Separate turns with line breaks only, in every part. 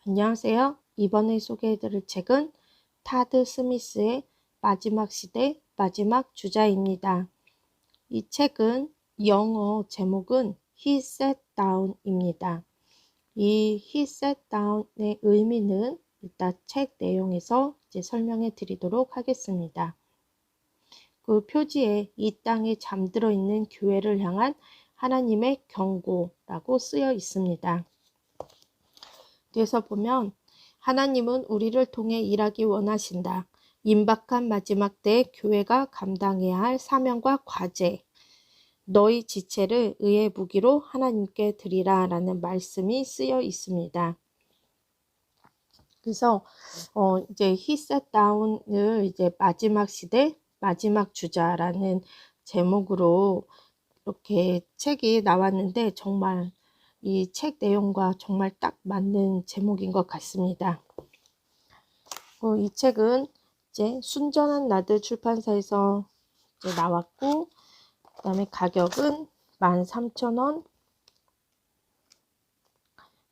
안녕하세요. 이번에 소개해드릴 책은 타드 스미스의 마지막 시대 마지막 주자입니다. 이 책은 영어 제목은 He Sat Down입니다. 이 He Sat Down의 의미는 일단 책 내용에서 이제 설명해 드리도록 하겠습니다. 그 표지에 이 땅에 잠들어 있는 교회를 향한 하나님의 경고라고 쓰여 있습니다. 뒤에서 보면 하나님은 우리를 통해 일하기 원하신다. 임박한 마지막 때에 교회가 감당해야 할 사명과 과제, 너희 지체를 의의 무기로 하나님께 드리라 라는 말씀이 쓰여 있습니다. 그래서 이제 He Sat Down을 이제 마지막 시대, 마지막 주자라는 제목으로 이렇게 책이 나왔는데 정말 이 책 내용과 정말 딱 맞는 제목인 것 같습니다. 이 책은 이제 순전한 나드 출판사에서 이제 나왔고, 그 다음에 가격은 13,000원,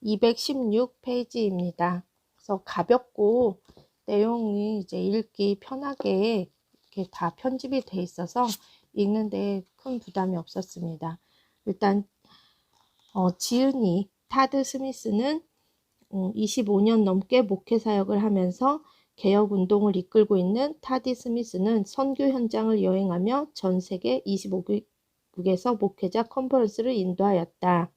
216페이지입니다. 그래서 가볍고 내용이 이제 읽기 편하게 이렇게 다 편집이 돼 있어서 읽는데 큰 부담이 없었습니다. 일단 지은이 타드 스미스는 25년 넘게 목회 사역을 하면서 개혁 운동을 이끌고 있는 타디 스미스는 선교 현장을 여행하며 전 세계 25개국에서 목회자 컨퍼런스를 인도하였다.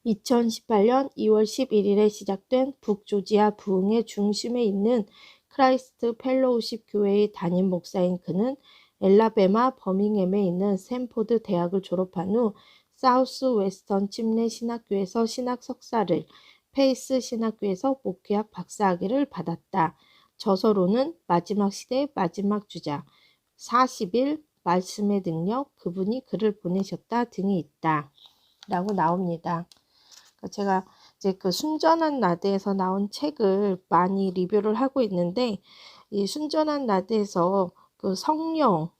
2018년 2월 11일에 시작된 북조지아 부흥의 중심에 있는 크라이스트 펠로우십 교회의 담임 목사인 그는 엘라베마 버밍햄에 있는 샌포드 대학을 졸업한 후 사우스 웨스턴 침례 신학교에서 신학 석사를, 페이스 신학교에서 목회학 박사학위를 받았다. 저서로는 마지막 시대의 마지막 주자, 40일 말씀의 능력, 그분이 글을 보내셨다 등이 있다. 라고 나옵니다. 제가 이제 그 순전한 나드에서 나온 책을 많이 리뷰를 하고 있는데, 이 순전한 나드에서 그 성령에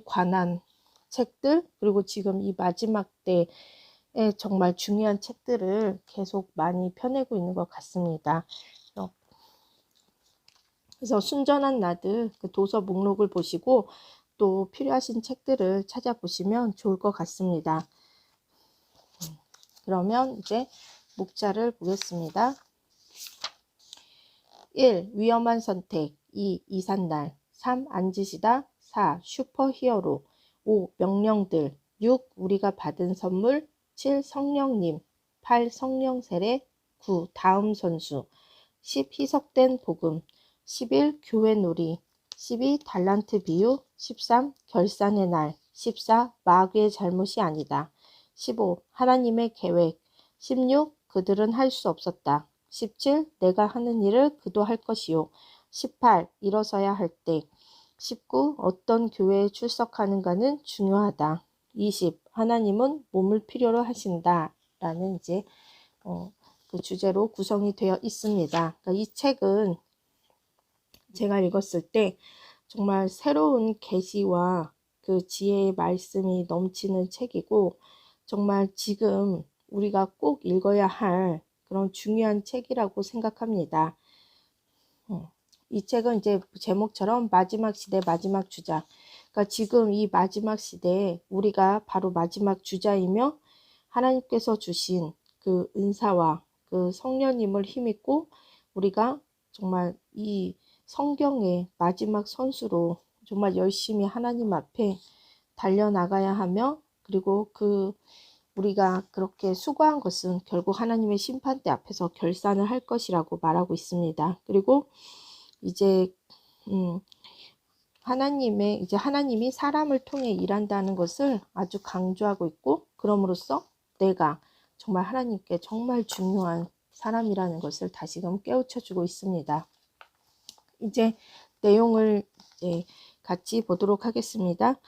관한 책들, 그리고 지금 이 마지막 때에 정말 중요한 책들을 계속 많이 펴내고 있는 것 같습니다. 그래서 순전한 나드 그 도서 목록을 보시고 또 필요하신 책들을 찾아보시면 좋을 것 같습니다. 그러면 이제 목차를 보겠습니다. 1. 위험한 선택. 2. 이삿날. 3. 앉으시다. 4. 슈퍼히어로. 5. 명령들. 6. 우리가 받은 선물. 7. 성령님. 8. 성령 세례. 9. 다음 선수. 10. 희석된 복음. 11. 교회 놀이. 12. 달란트 비유. 13. 결산의 날. 14. 마귀의 잘못이 아니다. 15. 하나님의 계획. 16. 그들은 할 수 없었다. 17. 내가 하는 일을 그도 할 것이요. 18. 일어서야 할 때. 19. 어떤 교회에 출석하는가는 중요하다. 20. 하나님은 몸을 필요로 하신다. 라는 이제 그 주제로 구성이 되어 있습니다. 그러니까 이 책은 제가 읽었을 때 정말 새로운 계시와 그 지혜의 말씀이 넘치는 책이고, 정말 지금 우리가 꼭 읽어야 할 그런 중요한 책이라고 생각합니다. 이 책은 이제 제목처럼 마지막 시대 마지막 주자. 그러니까 지금 이 마지막 시대에 우리가 바로 마지막 주자이며 하나님께서 주신 그 은사와 그 성령님을 힘입고 우리가 정말 이 성경의 마지막 선수로 정말 열심히 하나님 앞에 달려나가야 하며, 그리고 그 우리가 그렇게 수고한 것은 결국 하나님의 심판대 앞에서 결산을 할 것이라고 말하고 있습니다. 그리고 이제 하나님이 사람을 통해 일한다는 것을 아주 강조하고 있고, 그럼으로써 내가 정말 하나님께 정말 중요한 사람이라는 것을 다시금 깨우쳐주고 있습니다. 이제 내용을 이제 같이 보도록 하겠습니다.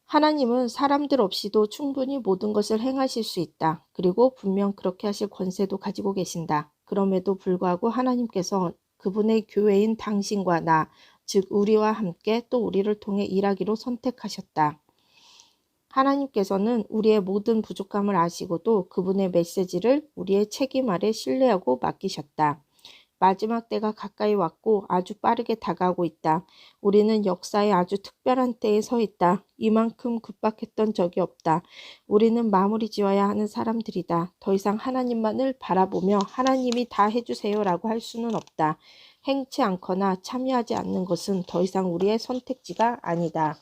하나님은 사람들 없이도 충분히 모든 것을 행하실 수 있다. 그리고 분명 그렇게 하실 권세도 가지고 계신다. 그럼에도 불구하고 하나님께서 그분의 교회인 당신과 나, 즉 우리와 함께 또 우리를 통해 일하기로 선택하셨다. 하나님께서는 우리의 모든 부족함을 아시고도 그분의 메시지를 우리의 책임 아래 신뢰하고 맡기셨다. 마지막 때가 가까이 왔고 아주 빠르게 다가오고 있다. 우리는 역사의 아주 특별한 때에 서 있다. 이만큼 급박했던 적이 없다. 우리는 마무리 지어야 하는 사람들이다. 더 이상 하나님만을 바라보며 하나님이 다 해주세요라고 할 수는 없다. 행치 않거나 참여하지 않는 것은 더 이상 우리의 선택지가 아니다.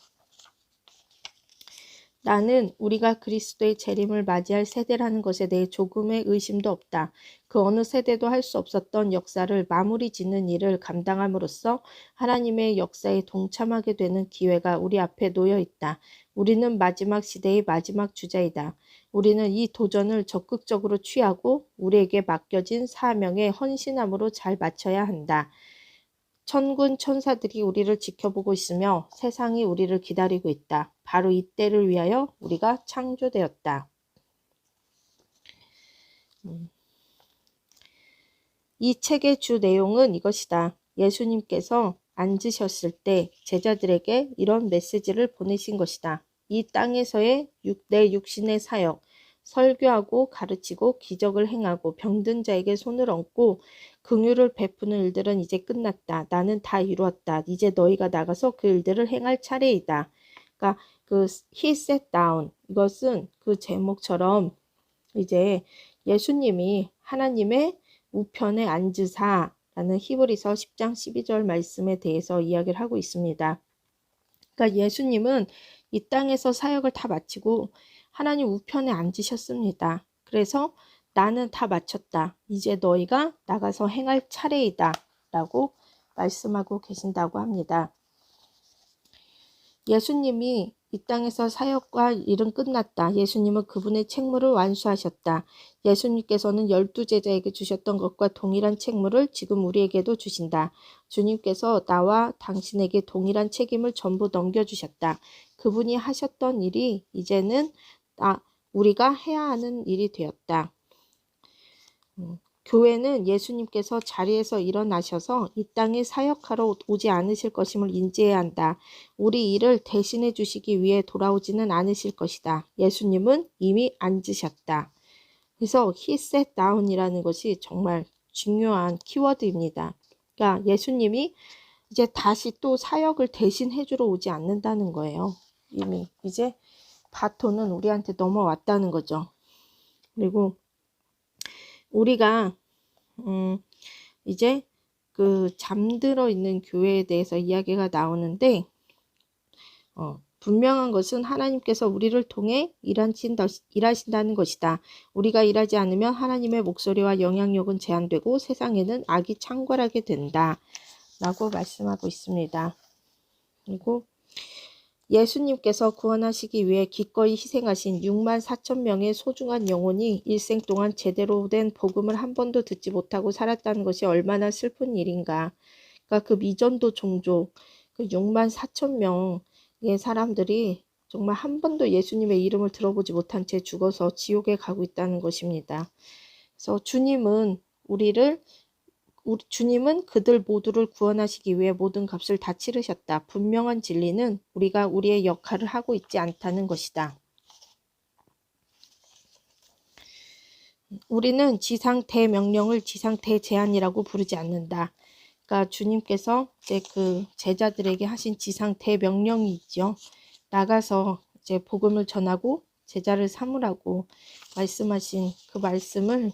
나는 우리가 그리스도의 재림을 맞이할 세대라는 것에 대해 조금의 의심도 없다. 그 어느 세대도 할 수 없었던 역사를 마무리 짓는 일을 감당함으로써 하나님의 역사에 동참하게 되는 기회가 우리 앞에 놓여 있다. 우리는 마지막 시대의 마지막 주자이다. 우리는 이 도전을 적극적으로 취하고 우리에게 맡겨진 사명에 헌신함으로 잘 마쳐야 한다. 천군 천사들이 우리를 지켜보고 있으며 세상이 우리를 기다리고 있다. 바로 이때를 위하여 우리가 창조되었다. 이 책의 주 내용은 이것이다. 예수님께서 앉으셨을 때 제자들에게 이런 메시지를 보내신 것이다. 이 땅에서의 내 육신의 사역, 설교하고 가르치고 기적을 행하고 병든 자에게 손을 얹고 긍휼을 베푸는 일들은 이제 끝났다. 나는 다 이루었다. 이제 너희가 나가서 그 일들을 행할 차례이다. 그러니까 그 He sat down, 이것은 그 제목처럼 이제 예수님이 하나님의 우편에 앉으사라는 히브리서 10장 12절 말씀에 대해서 이야기를 하고 있습니다. 그러니까 예수님은 이 땅에서 사역을 다 마치고 하나님 우편에 앉으셨습니다. 그래서 나는 다 마쳤다. 이제 너희가 나가서 행할 차례이다. 라고 말씀하고 계신다고 합니다. 예수님이 이 땅에서 사역과 일은 끝났다. 예수님은 그분의 책무를 완수하셨다. 예수님께서는 12제자에게 주셨던 것과 동일한 책무를 지금 우리에게도 주신다. 주님께서 나와 당신에게 동일한 책임을 전부 넘겨주셨다. 그분이 하셨던 일이 이제는 우리가 해야 하는 일이 되었다. 교회는 예수님께서 자리에서 일어나셔서 이 땅에 사역하러 오지 않으실 것임을 인지해야 한다. 우리 일을 대신해 주시기 위해 돌아오지는 않으실 것이다. 예수님은 이미 앉으셨다. 그래서 He sat down이라는 것이 정말 중요한 키워드입니다. 그러니까 예수님이 이제 다시 또 사역을 대신해 주러 오지 않는다는 거예요. 이미 이제 바톤은 우리한테 넘어왔다는 거죠. 그리고 우리가 이제 그 잠들어 있는 교회에 대해서 이야기가 나오는데 분명한 것은 하나님께서 우리를 통해 일하신다는 것이다. 우리가 일하지 않으면 하나님의 목소리와 영향력은 제한되고 세상에는 악이 창궐하게 된다. 라고 말씀하고 있습니다. 그리고 예수님께서 구원하시기 위해 기꺼이 희생하신 6만 4천 명의 소중한 영혼이 일생 동안 제대로 된 복음을 한 번도 듣지 못하고 살았다는 것이 얼마나 슬픈 일인가. 그러니까 그 미전도 종족, 그 6만 4천 명의 사람들이 정말 한 번도 예수님의 이름을 들어보지 못한 채 죽어서 지옥에 가고 있다는 것입니다. 그래서 주님은 그들 모두를 구원하시기 위해 모든 값을 다 치르셨다. 분명한 진리는 우리가 우리의 역할을 하고 있지 않다는 것이다. 우리는 지상 대명령을 지상 대제한이라고 부르지 않는다. 그러니까 주님께서 이제 그 제자들에게 하신 지상 대명령이 있죠. 나가서 이제 복음을 전하고 제자를 삼으라고 말씀하신 그 말씀을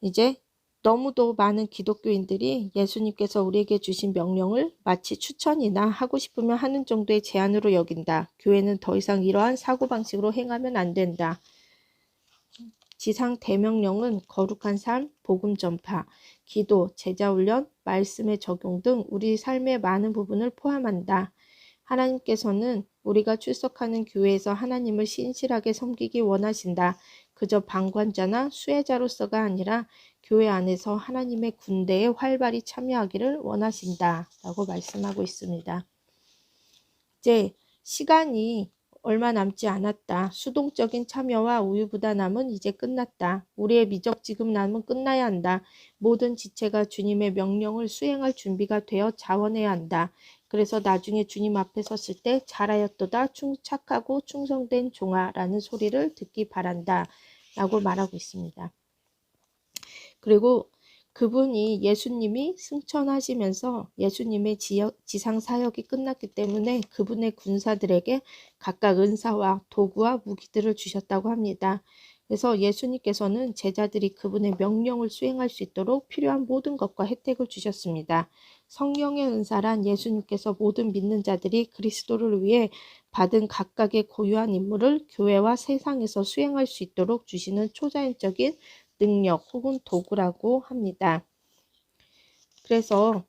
이제 너무도 많은 기독교인들이 예수님께서 우리에게 주신 명령을 마치 추천이나 하고 싶으면 하는 정도의 제한으로 여긴다. 교회는 더 이상 이러한 사고방식으로 행하면 안 된다. 지상 대명령은 거룩한 삶, 복음 전파, 기도, 제자훈련, 말씀의 적용 등 우리 삶의 많은 부분을 포함한다. 하나님께서는 우리가 출석하는 교회에서 하나님을 신실하게 섬기기 원하신다. 그저 방관자나 수혜자로서가 아니라 교회 안에서 하나님의 군대에 활발히 참여하기를 원하신다. 라고 말씀하고 있습니다. 이제 시간이 얼마 남지 않았다. 수동적인 참여와 우유부단함은 이제 끝났다. 우리의 미적지근함은 끝나야 한다. 모든 지체가 주님의 명령을 수행할 준비가 되어 자원해야 한다. 그래서 나중에 주님 앞에 섰을 때 잘하였도다 착하고 충성된 종아라는 소리를 듣기 바란다 라고 말하고 있습니다. 그리고 그분이 예수님이 승천하시면서 예수님의 지상 사역이 끝났기 때문에 그분의 군사들에게 각각 은사와 도구와 무기들을 주셨다고 합니다. 그래서 예수님께서는 제자들이 그분의 명령을 수행할 수 있도록 필요한 모든 것과 혜택을 주셨습니다. 성령의 은사란 예수님께서 모든 믿는 자들이 그리스도를 위해 받은 각각의 고유한 임무를 교회와 세상에서 수행할 수 있도록 주시는 초자연적인 능력 혹은 도구라고 합니다. 그래서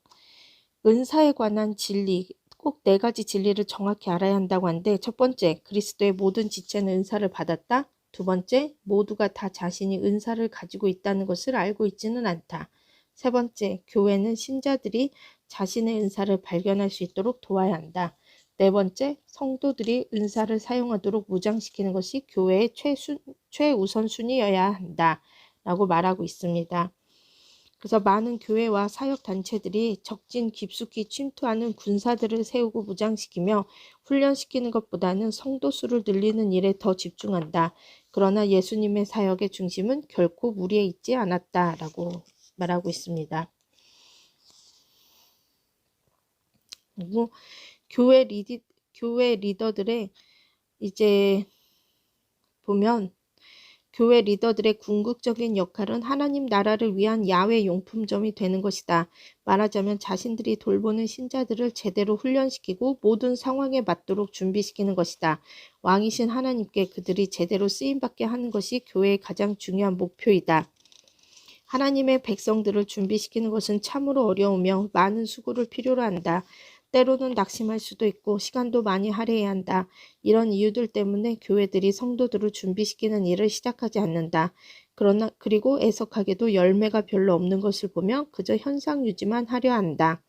은사에 관한 진리, 꼭 4가지 진리를 정확히 알아야 한다고 하는데, 첫 번째, 그리스도의 모든 지체는 은사를 받았다. 두 번째, 모두가 다 자신이 은사를 가지고 있다는 것을 알고 있지는 않다. 세 번째, 교회는 신자들이 자신의 은사를 발견할 수 있도록 도와야 한다. 네 번째, 성도들이 은사를 사용하도록 무장시키는 것이 교회의 최우선순위여야 한다 라고 말하고 있습니다. 그래서 많은 교회와 사역단체들이 적진 깊숙이 침투하는 군사들을 세우고 무장시키며 훈련시키는 것보다는 성도 수를 늘리는 일에 더 집중한다. 그러나 예수님의 사역의 중심은 결코 무리에 있지 않았다라고 말하고 있습니다. 그리고 교회 리더들의 이제 보면 교회 리더들의 궁극적인 역할은 하나님 나라를 위한 야외 용품점이 되는 것이다. 말하자면 자신들이 돌보는 신자들을 제대로 훈련시키고 모든 상황에 맞도록 준비시키는 것이다. 왕이신 하나님께 그들이 제대로 쓰임받게 하는 것이 교회의 가장 중요한 목표이다. 하나님의 백성들을 준비시키는 것은 참으로 어려우며 많은 수고를 필요로 한다. 때로는 낙심할 수도 있고 시간도 많이 할애해야 한다. 이런 이유들 때문에 교회들이 성도들을 준비시키는 일을 시작하지 않는다. 그리고 애석하게도 열매가 별로 없는 것을 보며 그저 현상 유지만 하려 한다.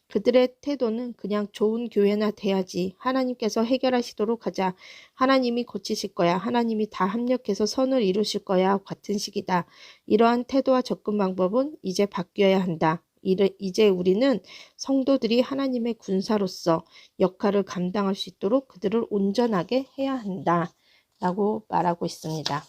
그들의 태도는 그냥 좋은 교회나 돼야지. 하나님께서 해결하시도록 하자. 하나님이 고치실 거야. 하나님이 다 합력해서 선을 이루실 거야. 같은 식이다. 이러한 태도와 접근 방법은 이제 바뀌어야 한다. 이제 우리는 성도들이 하나님의 군사로서 역할을 감당할 수 있도록 그들을 온전하게 해야 한다. 라고 말하고 있습니다.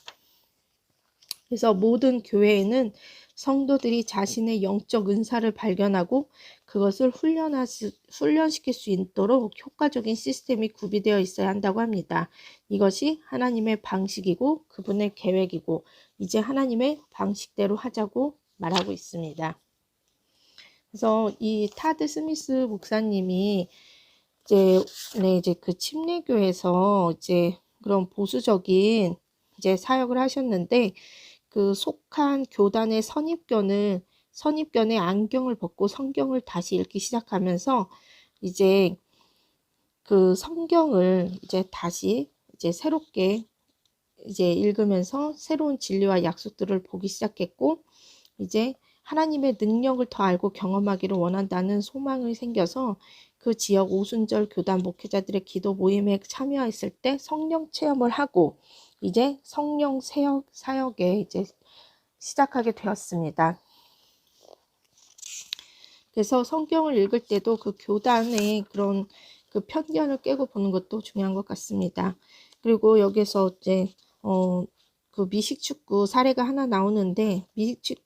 그래서 모든 교회에는 성도들이 자신의 영적 은사를 발견하고 그것을 훈련시킬 수 있도록 효과적인 시스템이 구비되어 있어야 한다고 합니다. 이것이 하나님의 방식이고 그분의 계획이고 이제 하나님의 방식대로 하자고 말하고 있습니다. 그래서 이 타드 스미스 목사님이 이제 그 침례교에서 이제 그런 보수적인 이제 사역을 하셨는데 그 속한 교단의 선입견의 안경을 벗고 성경을 다시 읽기 시작하면서 이제 그 성경을 이제 다시 이제 새롭게 이제 읽으면서 새로운 진리와 약속들을 보기 시작했고 이제 하나님의 능력을 더 알고 경험하기를 원한다는 소망이 생겨서 그 지역 오순절 교단 목회자들의 기도 모임에 참여했을 때 성령 체험을 하고 이제 성령 사역에 이제 시작하게 되었습니다. 그래서 성경을 읽을 때도 그 교단의 그런 그 편견을 깨고 보는 것도 중요한 것 같습니다. 그리고 여기서 이제 그 미식축구 사례가 하나 나오는데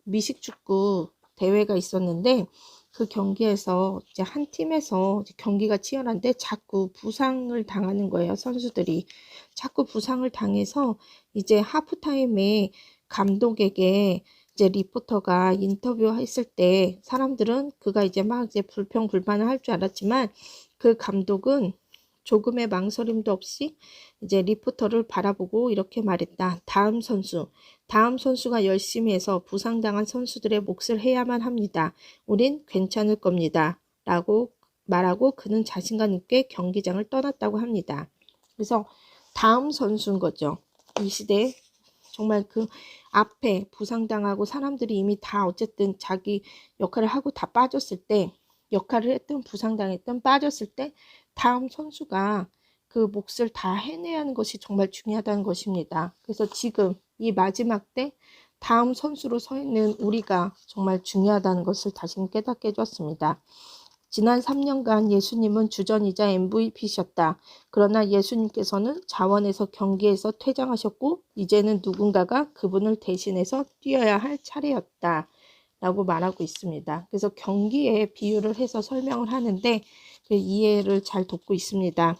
미식축구 대회가 있었는데 그 경기에서 이제 한 팀에서 경기가 치열한데 자꾸 부상을 당하는 거예요. 선수들이 자꾸 부상을 당해서 이제 하프타임에 감독에게 이제 리포터가 인터뷰했을 때 사람들은 그가 이제 막 이제 불평불만을 할 줄 알았지만 그 감독은 조금의 망설임도 없이 이제 리포터를 바라보고 이렇게 말했다. 다음 선수가 열심히 해서 부상당한 선수들의 몫을 해야만 합니다. 우린 괜찮을 겁니다. 라고 말하고 그는 자신감 있게 경기장을 떠났다고 합니다. 그래서 다음 선수인 거죠. 이 시대에 정말 그 앞에 부상당하고 사람들이 이미 다 어쨌든 자기 역할을 하고 다 빠졌을 때 역할을 했든 부상당했든 빠졌을 때 다음 선수가 그 몫을 다 해내야 하는 것이 정말 중요하다는 것입니다. 그래서 지금 이 마지막 때 다음 선수로 서 있는 우리가 정말 중요하다는 것을 다시 깨닫게 해줬습니다. 지난 3년간 예수님은 주전이자 MVP셨다. 그러나 예수님께서는 자원에서 경기에서 퇴장하셨고 이제는 누군가가 그분을 대신해서 뛰어야 할 차례였다. 라고 말하고 있습니다. 그래서 경기에 비유를 해서 설명을 하는데 그 이해를 잘 돕고 있습니다.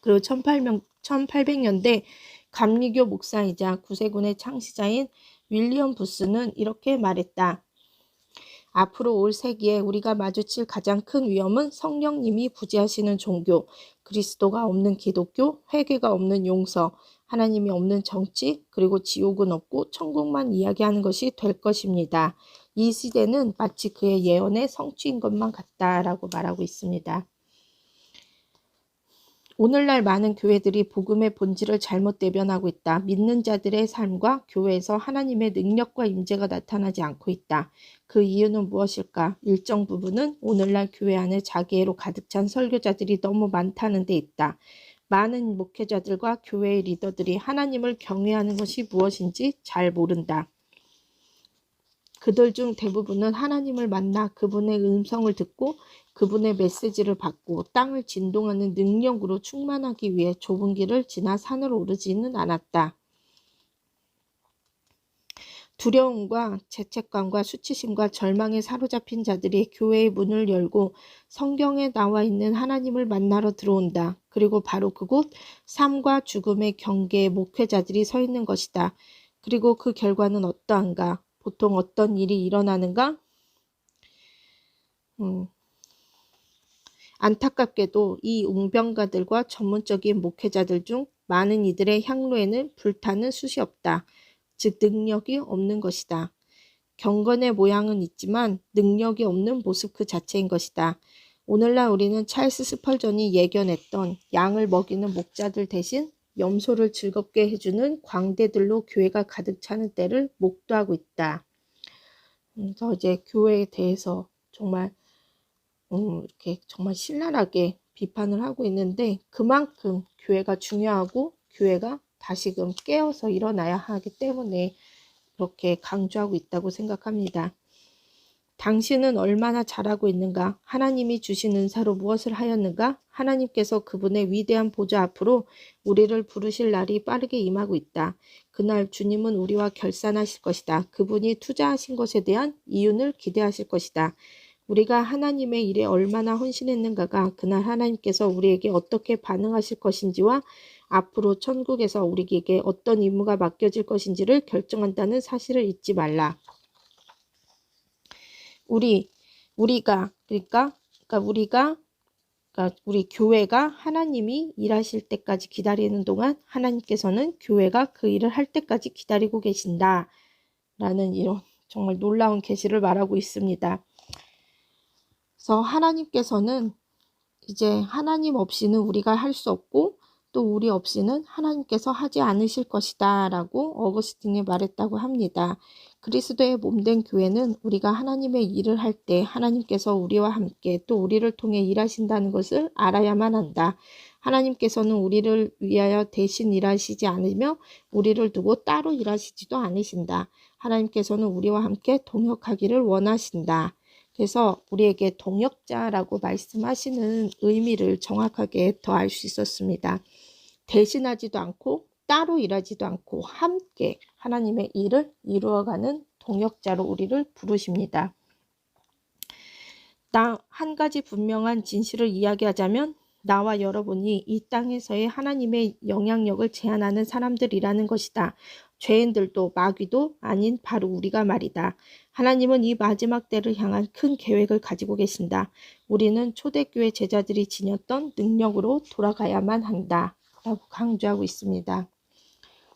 그리고 1800년대 감리교 목사이자 구세군의 창시자인 윌리엄 부스는 이렇게 말했다. 앞으로 올 세기에 우리가 마주칠 가장 큰 위험은 성령님이 부재하시는 종교, 그리스도가 없는 기독교, 회개가 없는 용서, 하나님이 없는 정치, 그리고 지옥은 없고 천국만 이야기하는 것이 될 것입니다. 이 시대는 마치 그의 예언의 성취인 것만 같다라고 말하고 있습니다. 오늘날 많은 교회들이 복음의 본질을 잘못 대변하고 있다. 믿는 자들의 삶과 교회에서 하나님의 능력과 임재가 나타나지 않고 있다. 그 이유는 무엇일까? 일정 부분은 오늘날 교회 안에 자기애로 가득 찬 설교자들이 너무 많다는 데 있다. 많은 목회자들과 교회의 리더들이 하나님을 경외하는 것이 무엇인지 잘 모른다. 그들 중 대부분은 하나님을 만나 그분의 음성을 듣고 그분의 메시지를 받고 땅을 진동하는 능력으로 충만하기 위해 좁은 길을 지나 산을 오르지는 않았다. 두려움과 죄책감과 수치심과 절망에 사로잡힌 자들이 교회의 문을 열고 성경에 나와 있는 하나님을 만나러 들어온다. 그리고 바로 그곳 삶과 죽음의 경계에 목회자들이 서 있는 것이다. 그리고 그 결과는 어떠한가? 보통 어떤 일이 일어나는가? 안타깝게도 이 웅병가들과 전문적인 목회자들 중 많은 이들의 향로에는 불타는 숯이 없다. 즉 능력이 없는 것이다. 경건의 모양은 있지만 능력이 없는 모습 그 자체인 것이다. 오늘날 우리는 찰스 스펄전이 예견했던 양을 먹이는 목자들 대신 염소를 즐겁게 해주는 광대들로 교회가 가득 차는 때를 목도하고 있다. 그래서 이제 교회에 대해서 정말 이렇게 정말 신랄하게 비판을 하고 있는데 그만큼 교회가 중요하고 교회가 다시금 깨어서 일어나야 하기 때문에 그렇게 강조하고 있다고 생각합니다. 당신은 얼마나 잘하고 있는가? 하나님이 주신 은사로 무엇을 하였는가? 하나님께서 그분의 위대한 보좌 앞으로 우리를 부르실 날이 빠르게 임하고 있다. 그날 주님은 우리와 결산하실 것이다. 그분이 투자하신 것에 대한 이윤을 기대하실 것이다. 우리가 하나님의 일에 얼마나 헌신했는가가 그날 하나님께서 우리에게 어떻게 반응하실 것인지와 앞으로 천국에서 우리에게 어떤 임무가 맡겨질 것인지를 결정한다는 사실을 잊지 말라. 우리 교회가 하나님이 일하실 때까지 기다리는 동안 하나님께서는 교회가 그 일을 할 때까지 기다리고 계신다. 라는 이런 정말 놀라운 계시를 말하고 있습니다. 그래서 하나님께서는 이제 하나님 없이는 우리가 할 수 없고 또 우리 없이는 하나님께서 하지 않으실 것이다 라고 어거스틴이 말했다고 합니다. 그리스도의 몸된 교회는 우리가 하나님의 일을 할 때 하나님께서 우리와 함께 또 우리를 통해 일하신다는 것을 알아야만 한다. 하나님께서는 우리를 위하여 대신 일하시지 않으며 우리를 두고 따로 일하시지도 않으신다. 하나님께서는 우리와 함께 동역하기를 원하신다. 그래서 우리에게 동역자라고 말씀하시는 의미를 정확하게 더 알 수 있었습니다. 대신하지도 않고 따로 일하지도 않고 함께 하나님의 일을 이루어가는 동역자로 우리를 부르십니다. 한 가지 분명한 진실을 이야기하자면 나와 여러분이 이 땅에서의 하나님의 영향력을 제한하는 사람들이라는 것이다. 죄인들도 마귀도 아닌 바로 우리가 말이다. 하나님은 이 마지막 때를 향한 큰 계획을 가지고 계신다. 우리는 초대교회 제자들이 지녔던 능력으로 돌아가야만 한다. 라고 강조하고 있습니다.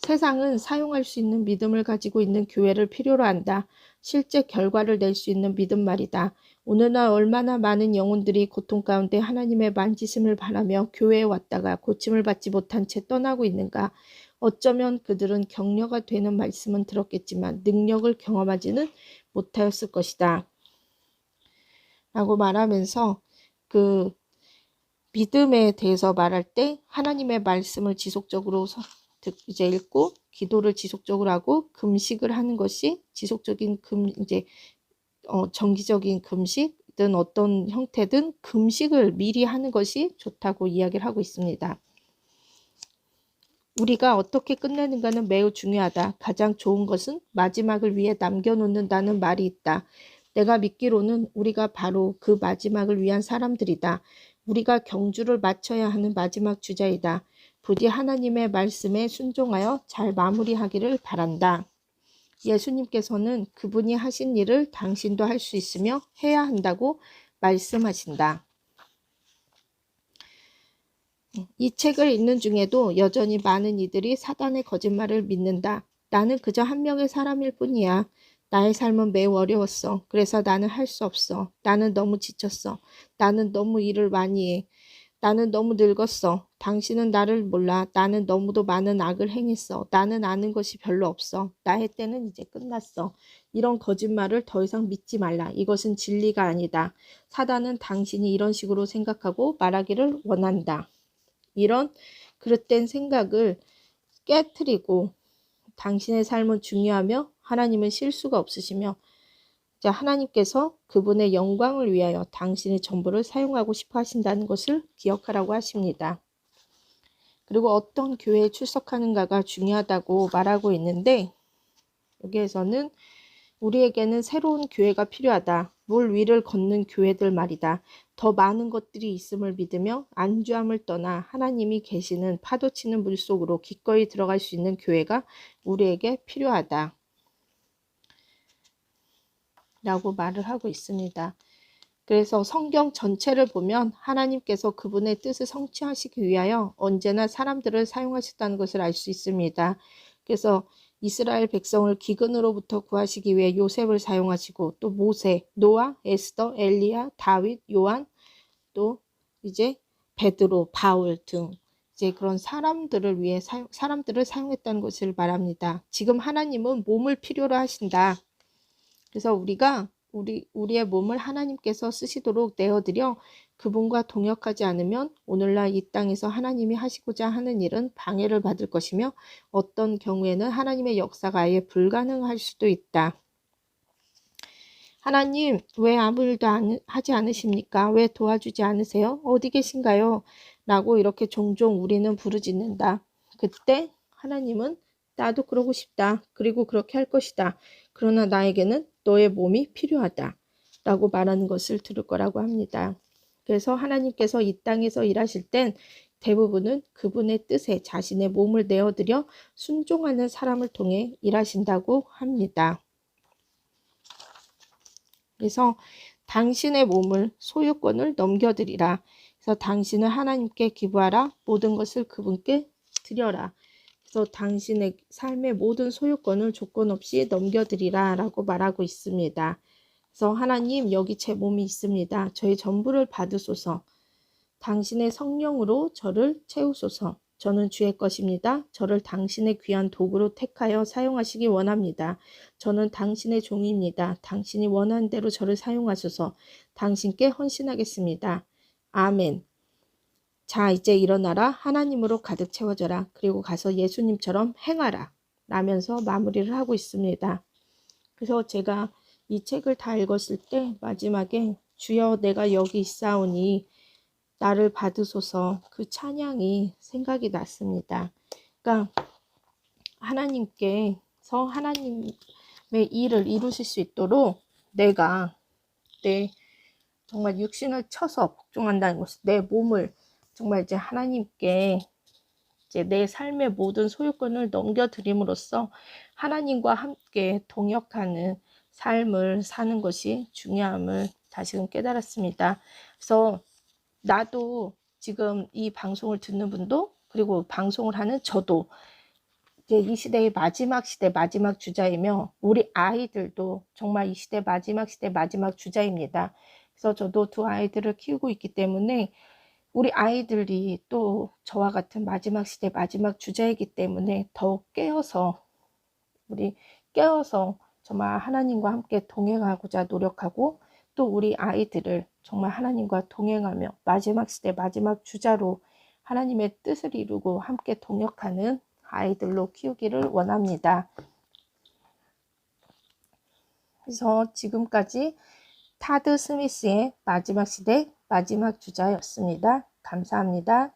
세상은 사용할 수 있는 믿음을 가지고 있는 교회를 필요로 한다. 실제 결과를 낼 수 있는 믿음 말이다. 오늘날 얼마나 많은 영혼들이 고통 가운데 하나님의 만지심을 바라며 교회에 왔다가 고침을 받지 못한 채 떠나고 있는가. 어쩌면 그들은 격려가 되는 말씀은 들었겠지만 능력을 경험하지는 못하였을 것이다. 라고 말하면서 그 믿음에 대해서 말할 때 하나님의 말씀을 지속적으로 이제 읽고 기도를 지속적으로 하고 금식을 하는 것이 지속적인 정기적인 금식, 방식이든 어떤 형태든 금식을 미리 하는 것이 좋다고 이야기를 하고 있습니다. 우리가 어떻게 끝내는가는 매우 중요하다. 가장 좋은 것은 마지막을 위해 남겨놓는다는 말이 있다. 내가 믿기로는 우리가 바로 그 마지막을 위한 사람들이다. 우리가 경주를 마쳐야 하는 마지막 주자이다. 부디 하나님의 말씀에 순종하여 잘 마무리하기를 바란다. 예수님께서는 그분이 하신 일을 당신도 할 수 있으며 해야 한다고 말씀하신다. 이 책을 읽는 중에도 여전히 많은 이들이 사단의 거짓말을 믿는다. 나는 그저 한 명의 사람일 뿐이야. 나의 삶은 매우 어려웠어. 그래서 나는 할 수 없어. 나는 너무 지쳤어. 나는 너무 일을 많이 해. 나는 너무 늙었어. 당신은 나를 몰라. 나는 너무도 많은 악을 행했어. 나는 아는 것이 별로 없어. 나의 때는 이제 끝났어. 이런 거짓말을 더 이상 믿지 말라. 이것은 진리가 아니다. 사단은 당신이 이런 식으로 생각하고 말하기를 원한다. 이런 그릇된 생각을 깨트리고 당신의 삶은 중요하며 하나님은 실수가 없으시며 하나님께서 그분의 영광을 위하여 당신의 전부를 사용하고 싶어 하신다는 것을 기억하라고 하십니다. 그리고 어떤 교회에 출석하는가가 중요하다고 말하고 있는데 여기에서는 우리에게는 새로운 교회가 필요하다. 물 위를 걷는 교회들 말이다. 더 많은 것들이 있음을 믿으며 안주함을 떠나 하나님이 계시는 파도치는 물속으로 기꺼이 들어갈 수 있는 교회가 우리에게 필요하다. 라고 말을 하고 있습니다. 그래서 성경 전체를 보면 하나님께서 그분의 뜻을 성취하시기 위하여 언제나 사람들을 사용하셨다는 것을 알 수 있습니다. 그래서 이스라엘 백성을 기근으로부터 구하시기 위해 요셉을 사용하시고 또 모세, 노아, 에스더, 엘리야, 다윗, 요한, 또 이제 베드로, 바울 등 이제 그런 사람들을 위해 사람들을 사용했다는 것을 말합니다. 지금 하나님은 몸을 필요로 하신다. 그래서 우리가 우리의 몸을 하나님께서 쓰시도록 내어드려 그분과 동역하지 않으면 오늘날 이 땅에서 하나님이 하시고자 하는 일은 방해를 받을 것이며 어떤 경우에는 하나님의 역사가 아예 불가능할 수도 있다. 하나님, 왜 아무 일도 하지 않으십니까? 왜 도와주지 않으세요? 어디 계신가요? 라고 이렇게 종종 우리는 부르짖는다. 그때 하나님은 나도 그러고 싶다. 그리고 그렇게 할 것이다. 그러나 나에게는 너의 몸이 필요하다. 라고 말하는 것을 들을 거라고 합니다. 그래서 하나님께서 이 땅에서 일하실 땐 대부분은 그분의 뜻에 자신의 몸을 내어드려 순종하는 사람을 통해 일하신다고 합니다. 그래서 당신의 몸을 소유권을 넘겨드리라. 그래서 당신은 하나님께 기부하라. 모든 것을 그분께 드려라. 그래서 당신의 삶의 모든 소유권을 조건 없이 넘겨드리라 라고 말하고 있습니다. 그래서 하나님, 여기 제 몸이 있습니다. 저의 전부를 받으소서. 당신의 성령으로 저를 채우소서. 저는 주의 것입니다. 저를 당신의 귀한 도구로 택하여 사용하시기 원합니다. 저는 당신의 종입니다. 당신이 원하는 대로 저를 사용하소서. 당신께 헌신하겠습니다. 아멘. 자, 이제 일어나라. 하나님으로 가득 채워져라. 그리고 가서 예수님처럼 행하라. 라면서 마무리를 하고 있습니다. 그래서 제가 이 책을 다 읽었을 때 마지막에 주여 내가 여기 있사오니 나를 받으소서 그 찬양이 생각이 났습니다. 그러니까 하나님께서 하나님의 일을 이루실 수 있도록 내가 내 정말 육신을 쳐서 복종한다는 것을 내 몸을 정말 이제 하나님께 이제 내 삶의 모든 소유권을 넘겨드림으로써 하나님과 함께 동역하는 삶을 사는 것이 중요함을 다시금 깨달았습니다. 그래서 나도 지금 이 방송을 듣는 분도 그리고 방송을 하는 저도 이제 이 시대의 마지막 시대 마지막 주자이며 우리 아이들도 정말 이 시대 마지막 주자입니다. 그래서 저도 두 아이들을 키우고 있기 때문에 우리 아이들이 또 저와 같은 마지막 시대 마지막 주자이기 때문에 더욱 깨어서 정말 하나님과 함께 동행하고자 노력하고 또 우리 아이들을 정말 하나님과 동행하며 마지막 시대 마지막 주자로 하나님의 뜻을 이루고 함께 동역하는 아이들로 키우기를 원합니다. 그래서 지금까지 타드 스미스의 마지막 시대, 마지막 주자였습니다. 감사합니다.